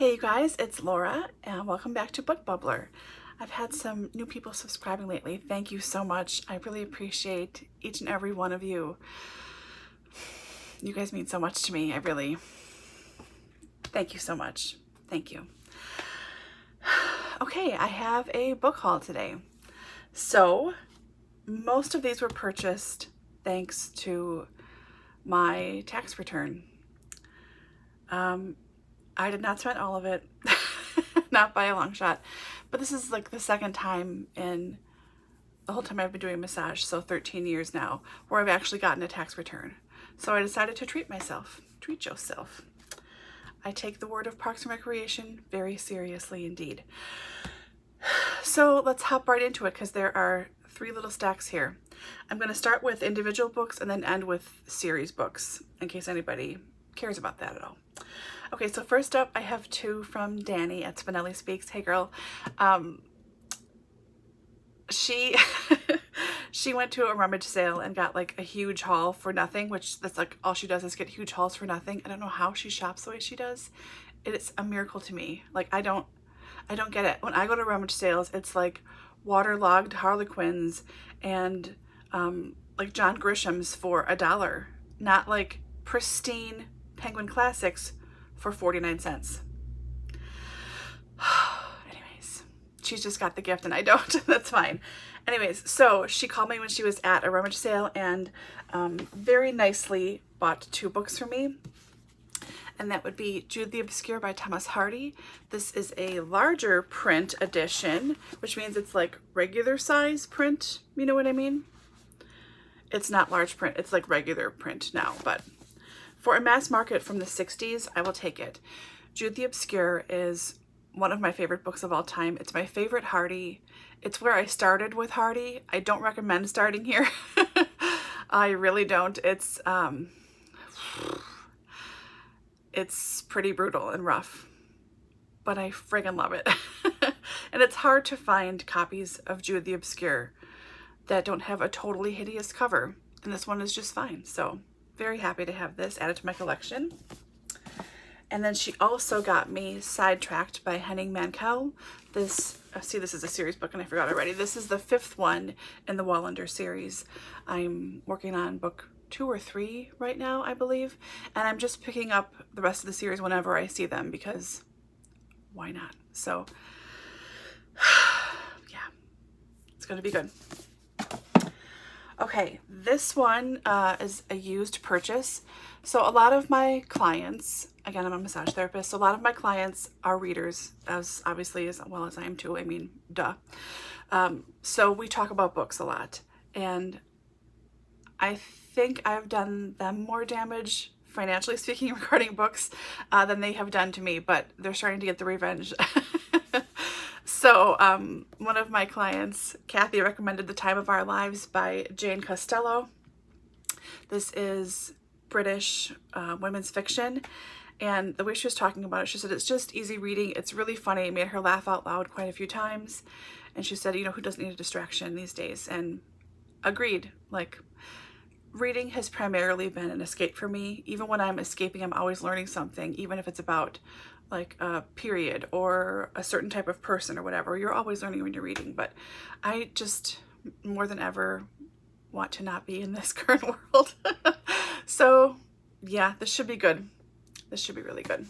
Hey you guys, it's Laura and welcome back to Book Bubbler. I've had some new people subscribing lately. Thank you so much. I really appreciate each and every one of you. You guys mean so much to me. Thank you so much. Thank you. Okay, I have a book haul today. So most of these were purchased thanks to my tax return. I did not spend all of it, not by a long shot, but this is like the second time in the whole time I've been doing massage, so 13 years now, where I've actually gotten a tax return. So I decided to treat myself. Treat yourself. I take the word of Parks and Recreation very seriously indeed. So let's hop right into it because there are three little stacks here. I'm going to start with individual books and then end with series books in case anybody cares about that at all. Okay, so first up, I have two from Danny at Spinelli Speaks. Hey girl. She went to a rummage sale and got like a huge haul for nothing, which that's like all she does is get huge hauls for nothing. I don't know how she shops the way she does. It's a miracle to me. Like I don't get it. When I go to rummage sales, it's like waterlogged Harlequins and like John Grisham's for $1, not like pristine Penguin Classics for 49 cents. Anyways, she's just got the gift and I don't. That's fine. Anyways, so she called me when she was at a rummage sale and very nicely bought two books for me. And that would be Judy Obscure by Thomas Hardy. This is a larger print edition, which means it's like regular size print. You know what I mean? It's not large print. It's like regular print now, but for a mass market from the 60s, I will take it. Judy Obscure is one of my favorite books of all time. It's my favorite Hardy. It's where I started with Hardy. I don't recommend starting here. I really don't. It's pretty brutal and rough, but I friggin' love it. And it's hard to find copies of Jude the Obscure that don't have a totally hideous cover. And this one is just fine. So very happy to have this added to my collection. And then she also got me Sidetracked by Henning Mankell. This is a series book and I forgot already. This is the 5th one in the Wallander series. I'm working on book 2 or 3 right now, I believe. And I'm just picking up the rest of the series whenever I see them because why not? So yeah, it's gonna be good. Okay, this one is a used purchase. So a lot of my clients, again, I'm a massage therapist, so a lot of my clients are readers, as obviously as well as I am too. I mean, duh. So we talk about books a lot. And I think I've done them more damage, financially speaking, regarding books than they have done to me, but they're starting to get the revenge. So one of my clients, Kathy, recommended The Time of Our Lives by Jane Costello. This is British women's fiction. And the way she was talking about it, she said it's just easy reading. It's really funny. It made her laugh out loud quite a few times. And she said, you know, who doesn't need a distraction these days? And agreed. Like, reading has primarily been an escape for me. Even when I'm escaping, I'm always learning something, even if it's about like a period or a certain type of person or whatever. You're always learning when you're reading, but I just more than ever want to not be in this current world. So yeah, this should be good. This should be really good.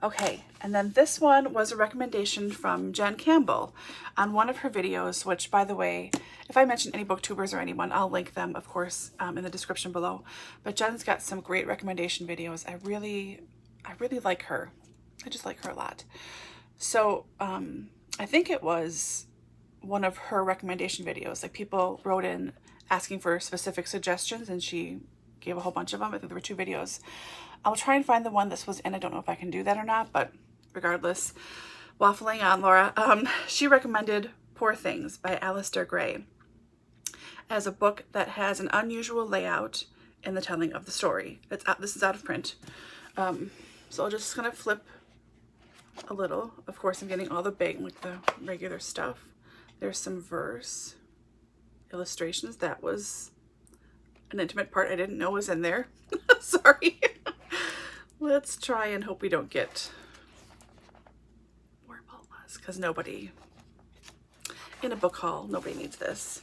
Okay, and then this one was a recommendation from Jen Campbell on one of her videos, which, by the way, if I mention any booktubers or anyone, I'll link them, of course, in the description below. But Jen's got some great recommendation videos. I really like her. I just like her a lot. So I think it was one of her recommendation videos. Like people wrote in asking for specific suggestions and she gave a whole bunch of them. I think there were 2 videos. I'll try and find the one this was in. I don't know if I can do that or not, but regardless, waffling on, Laura. She recommended Poor Things by Alasdair Gray as a book that has an unusual layout in the telling of the story. This is out of print. So I'll just kind of flip a little. Of course, I'm getting all the big, like the regular stuff. There's some verse illustrations. That was an intimate part I didn't know was in there. Sorry. Let's try and hope we don't get because nobody, in a book haul, nobody needs this.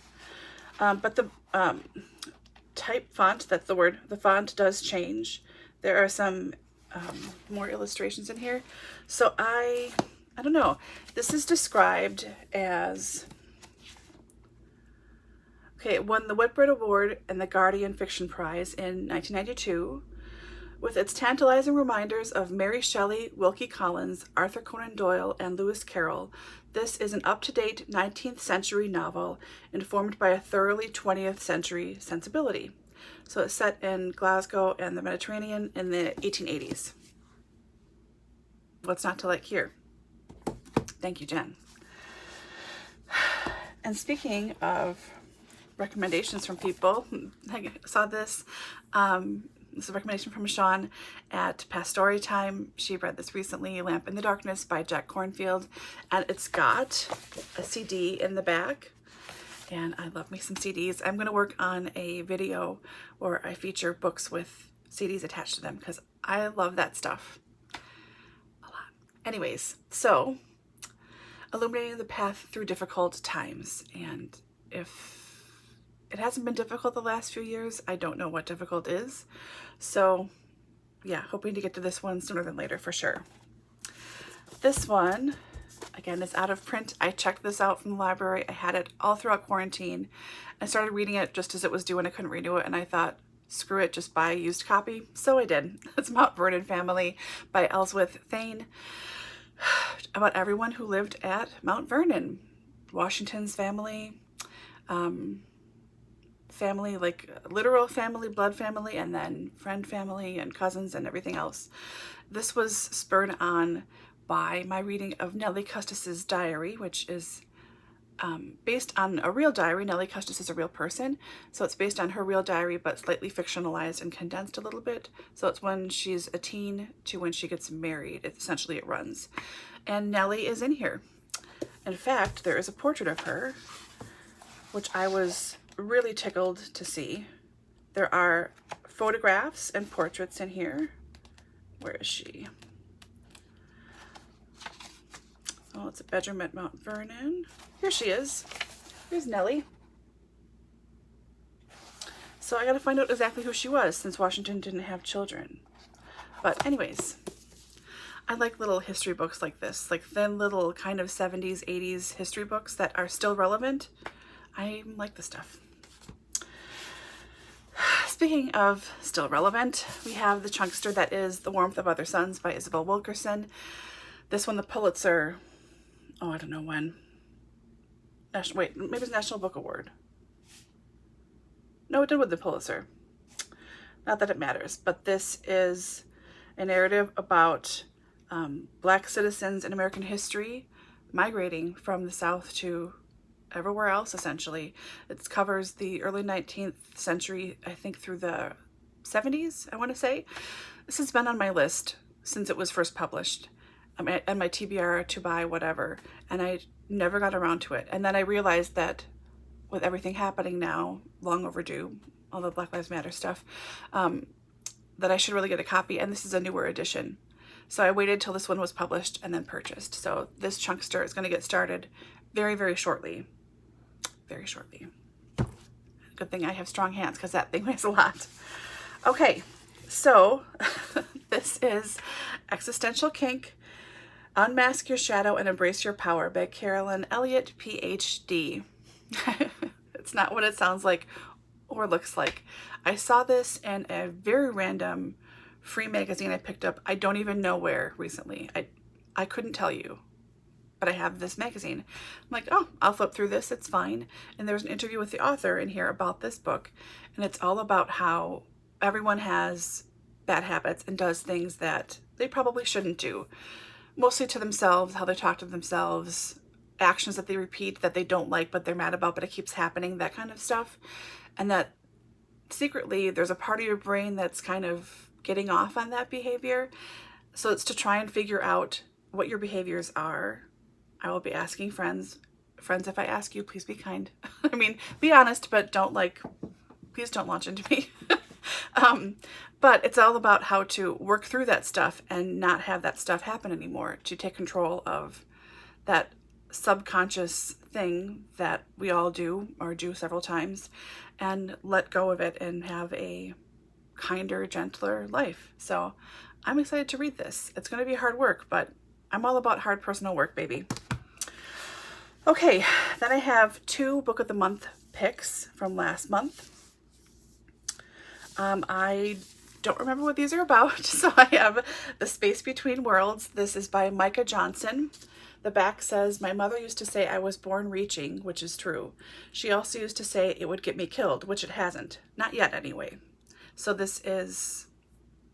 But the type font, that's the word, the font does change. There are some more illustrations in here. So I don't know. This is described as, okay, it won the Whitbread Award and the Guardian Fiction Prize in 1992 with its tantalizing reminders of Mary Shelley, Wilkie Collins, Arthur Conan Doyle, and Lewis Carroll. This is an up-to-date 19th century novel informed by a thoroughly 20th century sensibility. So it's set in Glasgow and the Mediterranean in the 1880s. What's not to like here? Thank you, Jen. And speaking of recommendations from people, I saw this. This is a recommendation from Sean at Past Story Time. She read this recently, Lamp in the Darkness by Jack Kornfield, and it's got a CD in the back. And I love me some CDs. I'm going to work on a video where I feature books with CDs attached to them because I love that stuff a lot. Anyways, so illuminating the path through difficult times. And if it hasn't been difficult the last few years, I don't know what difficult is. So yeah, hoping to get to this one sooner than later for sure. This one, again, is out of print. I checked this out from the library. I had it all throughout quarantine. I started reading it just as it was due and I couldn't renew it, and I thought, screw it, just buy a used copy. So I did. It's Mount Vernon Family by Elswyth, Thane. About everyone who lived at Mount Vernon. Washington's family, family, like literal family, blood family, and then friend family and cousins and everything else. This was spurred on by my reading of Nellie Custis's diary, which is based on a real diary. Nellie Custis is a real person, so it's based on her real diary, but slightly fictionalized and condensed a little bit. So it's when she's a teen to when she gets married. Essentially, it runs. And Nellie is in here. In fact, there is a portrait of her, which I was really tickled to see. There are photographs and portraits in here. Where is she? Oh, it's a bedroom at Mount Vernon. Here she is. Here's Nellie. So I gotta find out exactly who she was since Washington didn't have children. But anyways, I like little history books like this, like thin little kind of 70s, 80s history books that are still relevant. I like the stuff. Speaking of still relevant, we have the chunkster that is The Warmth of Other Suns by Isabel Wilkerson. This won the Pulitzer, oh, I don't know when. Wait, maybe it's National Book Award. No, it did win the Pulitzer. Not that it matters, but this is a narrative about Black citizens in American history migrating from the South to everywhere else, essentially. It covers the early 19th century, I think through the 70s, I want to say. This has been on my list since it was first published, and my TBR to buy, whatever, and I never got around to it. And then I realized that with everything happening now, long overdue, all the Black Lives Matter stuff, that I should really get a copy, and this is a newer edition. So I waited till this one was published and then purchased. So this chunkster is going to get started very, very shortly. Very shortly. Good thing I have strong hands because that thing weighs a lot. Okay, so this is Existential Kink, Unmask Your Shadow and Embrace Your Power by Carolyn, Elliott, PhD. It's not what it sounds like or looks like. I saw this in a very random free magazine I picked up. I don't even know where recently. I couldn't tell you. But I have this magazine. I'm like, oh, I'll flip through this, it's fine. And there's an interview with the author in here about this book. And it's all about how everyone has bad habits and does things that they probably shouldn't do. Mostly to themselves, how they talk to themselves, actions that they repeat that they don't like but they're mad about, but it keeps happening, that kind of stuff. And that secretly there's a part of your brain that's kind of getting off on that behavior. So it's to try and figure out what your behaviors are. I will be asking friends, if I ask you, please be kind. I mean, be honest, but please don't launch into me. But it's all about how to work through that stuff and not have that stuff happen anymore, to take control of that subconscious thing that we all do or do several times, and let go of it and have a kinder, gentler life. So I'm excited to read this. It's going to be hard work, but I'm all about hard personal work, baby. Okay, then I have 2 Book of the Month picks from last month. I don't remember what these are about, so I have The Space Between Worlds. This is by Micah Johnson. The back says, "My mother used to say I was born reaching," which is true. She also used to say it would get me killed, which it hasn't. Not yet, anyway. So this is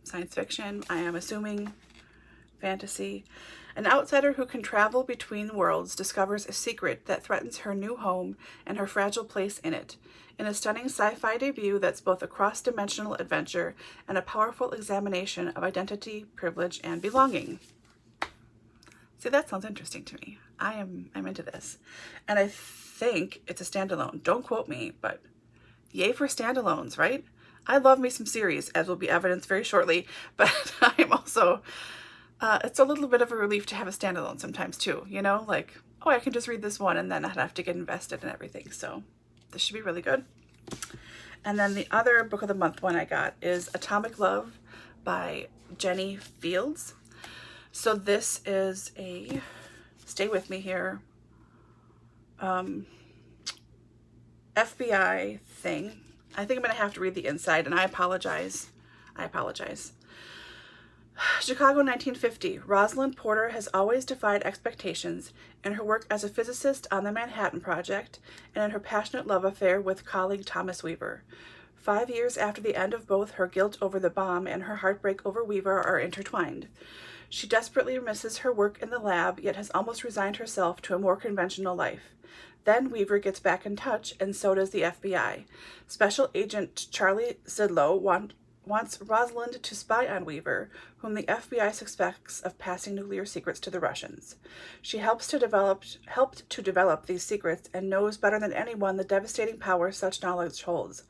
science fiction, I am assuming, fantasy. An outsider who can travel between worlds discovers a secret that threatens her new home and her fragile place in it. In a stunning sci-fi debut that's both a cross-dimensional adventure and a powerful examination of identity, privilege, and belonging. See, that sounds interesting to me. I'm into this. And I think it's a standalone. Don't quote me, but yay for standalones, right? I love me some series, as will be evidenced very shortly, but I'm also, it's a little bit of a relief to have a standalone sometimes too, you know, like, oh, I can just read this one and then not have to get invested in everything. So this should be really good. And then the other Book of the Month one I got is Atomic Love by Jennie Fields. So this is a, stay with me here, FBI thing. I think I'm going to have to read the inside, and I apologize. Chicago, 1950. Rosalind Porter has always defied expectations in her work as a physicist on the Manhattan Project and in her passionate love affair with colleague Thomas Weaver. 5 years after the end of both, her guilt over the bomb and her heartbreak over Weaver are intertwined. She desperately misses her work in the lab, yet has almost resigned herself to a more conventional life. Then Weaver gets back in touch, and so does the FBI. Special Agent Charlie Zidlow wants Rosalind to spy on Weaver, whom the FBI suspects of passing nuclear secrets to the Russians. She helped to develop these secrets and knows better than anyone the devastating power such knowledge holds.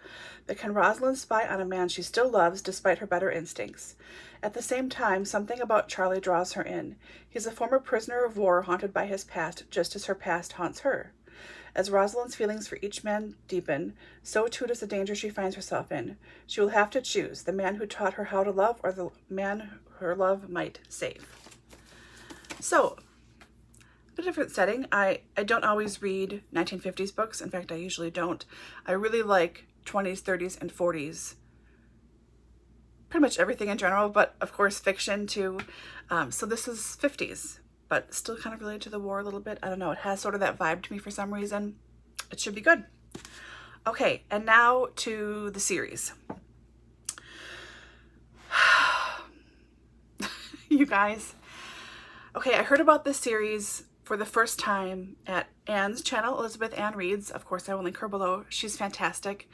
But can Rosalind spy on a man she still loves despite her better instincts? At the same time, something about Charlie draws her in. He's a former prisoner of war haunted by his past, just as her past haunts her. As Rosalind's feelings for each man deepen, so too does the danger she finds herself in. She will have to choose the man who taught her how to love or the man her love might save. So, a different setting. I don't always read 1950s books. In fact, I usually don't. I really like 20s, 30s, and 40s. Pretty much everything in general, but of course fiction too. So this is 50s. But still kind of related to the war a little bit. I don't know. It has sort of that vibe to me for some reason. It should be good. Okay, and now to the series. You guys. Okay, I heard about this series for the first time at Anne's channel, Elizabeth Ann Reads. Of course, I will link her below. She's fantastic.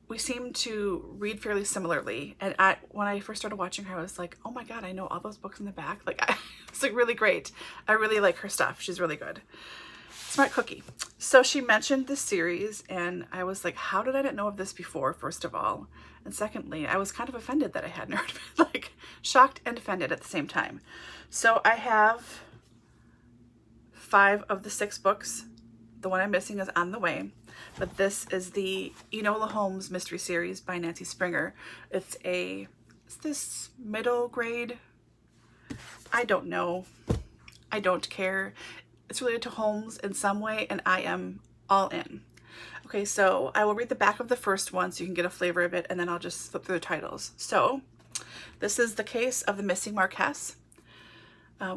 We seem to read fairly similarly, and when I first started watching her, I was like, oh my god, I know all those books in the back. Like, it's like really great. I really like her stuff. She's really good. Smart cookie. So she mentioned this series, and I was like, how did I not know of this before, first of all? And secondly, I was kind of offended that I hadn't heard of it. Like, shocked and offended at the same time. So I have 5 of the 6 books. The one I'm missing is on the way. But this is the Enola Holmes mystery series by Nancy Springer. It's this middle grade? I don't know. I don't care. It's related to Holmes in some way, and I am all in. Okay, so I will read the back of the first one so you can get a flavor of it, and then I'll just flip through the titles. So, this is the case of the missing Marquess.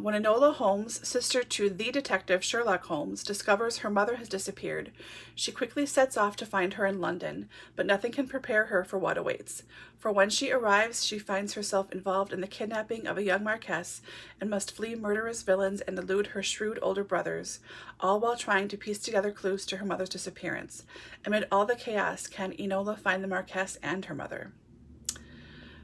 When Enola Holmes, sister to the detective Sherlock Holmes, discovers her mother has disappeared, she quickly sets off to find her in London, but nothing can prepare her for what awaits. For when she arrives, she finds herself involved in the kidnapping of a young Marquess and must flee murderous villains and elude her shrewd older brothers, all while trying to piece together clues to her mother's disappearance. Amid all the chaos, can Enola find the Marquess and her mother?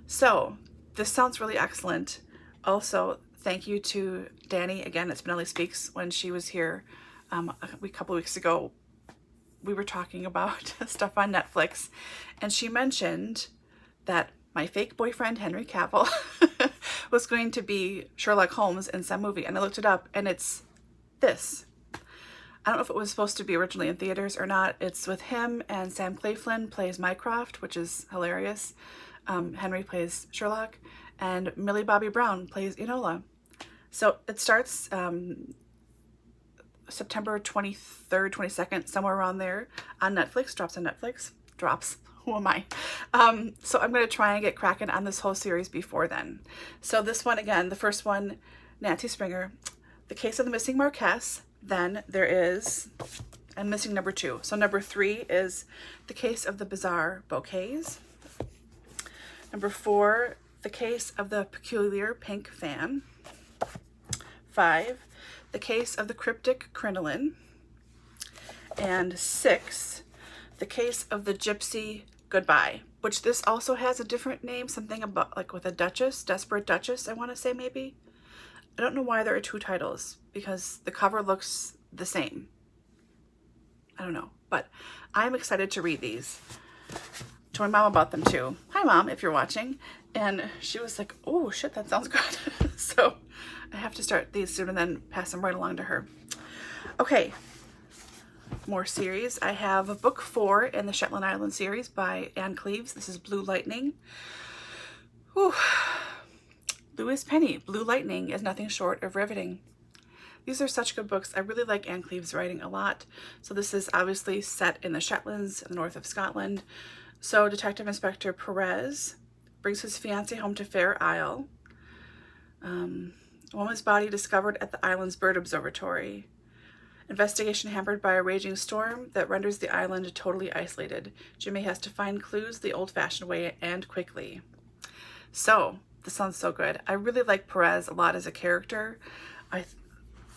So, this sounds really excellent. Also, thank you to Danny, again, at Spinelli Speaks. When she was here a couple weeks ago, we were talking about stuff on Netflix, and she mentioned that my fake boyfriend, Henry Cavill, was going to be Sherlock Holmes in some movie, and I looked it up, and it's this. I don't know if it was supposed to be originally in theaters or not. It's with him and Sam Claflin plays Mycroft, which is hilarious. Henry plays Sherlock, and Millie Bobby Brown plays Enola. So it starts September 23rd, 22nd, somewhere around there on Netflix. Drops on Netflix. Drops. Who am I? So I'm going to try and get cracking on this whole series before then. So this one, again, the first one, Nancy Springer, The Case of the Missing Marquess. Then there is, and missing number 2. So number 3 is The Case of the Bizarre Bouquets. Number 4, The Case of the Peculiar Pink Fan. 5, The Case of the Cryptic Crinoline. And 6, The Case of the Gypsy Goodbye, which this also has a different name, something about like with a Duchess, Desperate Duchess, I want to say maybe. I don't know why there are 2 titles, because the cover looks the same. I don't know, but I'm excited to read these. Told my mom about them too. Hi Mom, if you're watching. And she was like, oh shit, that sounds good. So I have to start these soon and then pass them right along to her. Okay, more series. I have book 4 in the Shetland Island series by Anne Cleves. This is Blue Lightning. Whew. Louis Penny, Blue Lightning is nothing short of riveting. These are such good books. I really like Anne Cleves' writing a lot. So this is obviously set in the Shetlands, in the north of Scotland. So Detective Inspector Perez brings his fiancée home to Fair Isle. A woman's body discovered at the island's bird observatory. Investigation hampered by a raging storm that renders the island totally isolated. Jimmy has to find clues the old-fashioned way and quickly. So, this sounds so good. I really like Perez a lot as a character. I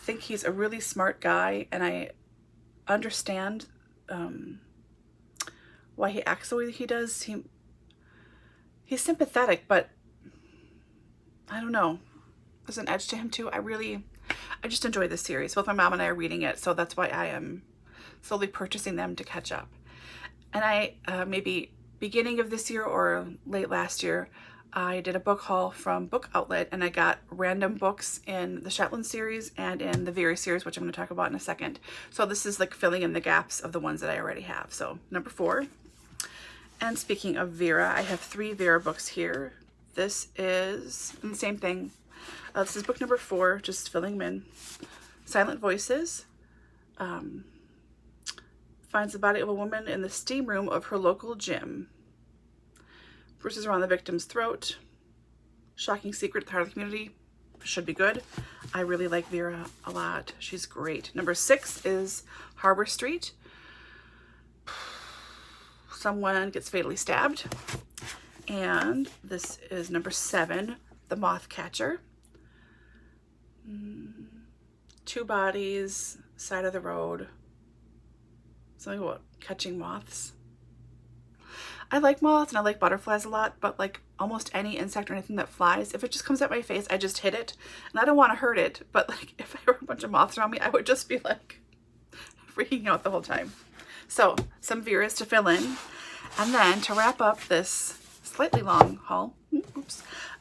think he's a really smart guy, and I understand why he acts the way he does. He's sympathetic, but I don't know. There's an edge to him too. I just enjoy this series. Both my mom and I are reading it, so that's why I am slowly purchasing them to catch up. And I, maybe beginning of this year or late last year, I did a book haul from Book Outlet, and I got random books in the Shetland series and in the Vera series, which I'm going to talk about in a second. So this is like filling in the gaps of the ones that I already have. So number 4. And speaking of Vera, I have 3 Vera books here. This is the same thing. This is book number 4, just filling them in. Silent Voices. Finds the body of a woman in the steam room of her local gym. Bruises around the victim's throat. Shocking secret at the heart of the community. Should be good. I really like Vera a lot. She's great. Number 6 is Harbour Street. Someone gets fatally stabbed. And this is number 7, The Moth Catcher. 2 bodies, side of the road. Something about catching moths. I like moths and I like butterflies a lot, but like almost any insect or anything that flies, if it just comes at my face, I just hit it. And I don't want to hurt it, but like if there were a bunch of moths around me, I would just be like freaking out the whole time. So some Veras to fill in. And then to wrap up this slightly long haul,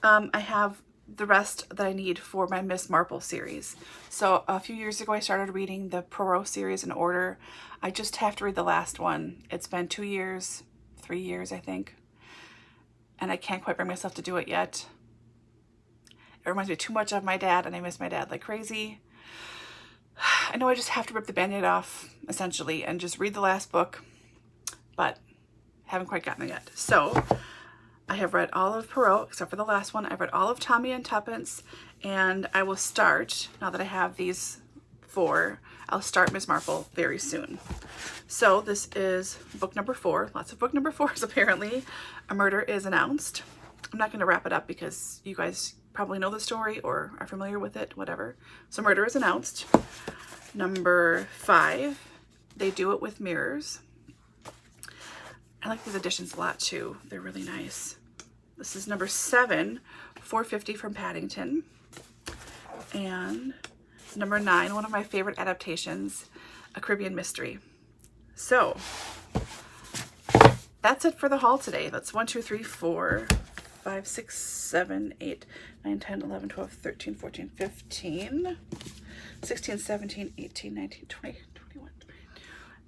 I have the rest that I need for my Miss Marple series. So a few years ago, I started reading the Poirot series in order. I just have to read the last one. It's been 2 years, 3 years, I think. And I can't quite bring myself to do it yet. It reminds me too much of my dad, and I miss my dad like crazy. I know I just have to rip the Band-Aid off, essentially, and just read the last book, but haven't quite gotten it yet. So I have read all of Poirot, except for the last one. I've read all of Tommy and Tuppence, and I will start, now that I have these 4, I'll start Miss Marple very soon. So this is book number 4. Lots of book number 4s apparently. A murder is announced. I'm not going to wrap it up because you guys probably know the story or are familiar with it, whatever. So murder is announced. Number 5, They Do It With Mirrors. I like these editions a lot too. They're really nice. This is number 7, 450 from Paddington. And number 9, one of my favorite adaptations, A Caribbean Mystery. So that's it for the haul today. That's 1, 2, 3, 4, 5, 6, 7, 8, 9, 10, 11, 12, 13, 14, 15, 16, 17, 18, 19, 20, 21,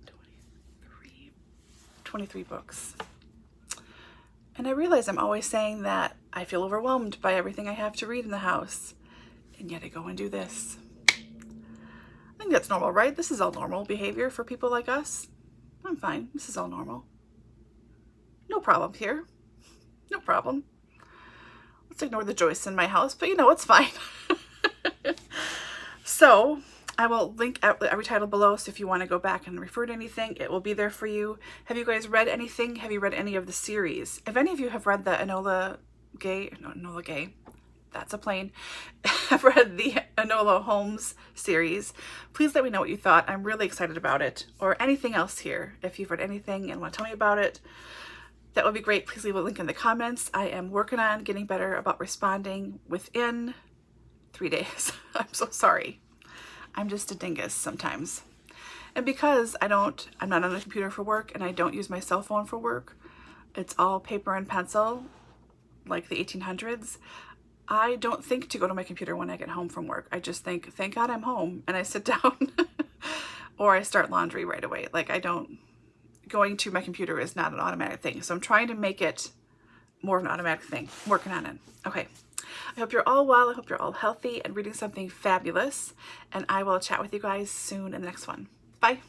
23, 23 books. And I realize I'm always saying that I feel overwhelmed by everything I have to read in the house. And yet I go and do this. I think that's normal, right? This is all normal behavior for people like us. I'm fine. This is all normal. No problem here. No problem. Let's ignore the joists in my house, but you know, it's fine. So I will link out every title below, so if you want to go back and refer to anything, it will be there for you. Have you guys read anything? Have you read any of the series? If any of you have read the Enola Gay, that's a plane. I've read the Enola Holmes series. Please let me know what you thought. I'm really excited about it. Or anything else here. If you've read anything and want to tell me about it, that would be great. Please leave a link in the comments. I am working on getting better about responding within 3 days. I'm so sorry. I'm just a dingus sometimes. And because I'm not on a computer for work and I don't use my cell phone for work, it's all paper and pencil, like the 1800s. I don't think to go to my computer when I get home from work. I just think, thank God I'm home, and I sit down or I start laundry right away. Like going to my computer is not an automatic thing. So I'm trying to make it more of an automatic thing. I'm working on it. Okay. I hope you're all well. I hope you're all healthy and reading something fabulous. And I will chat with you guys soon in the next one. Bye.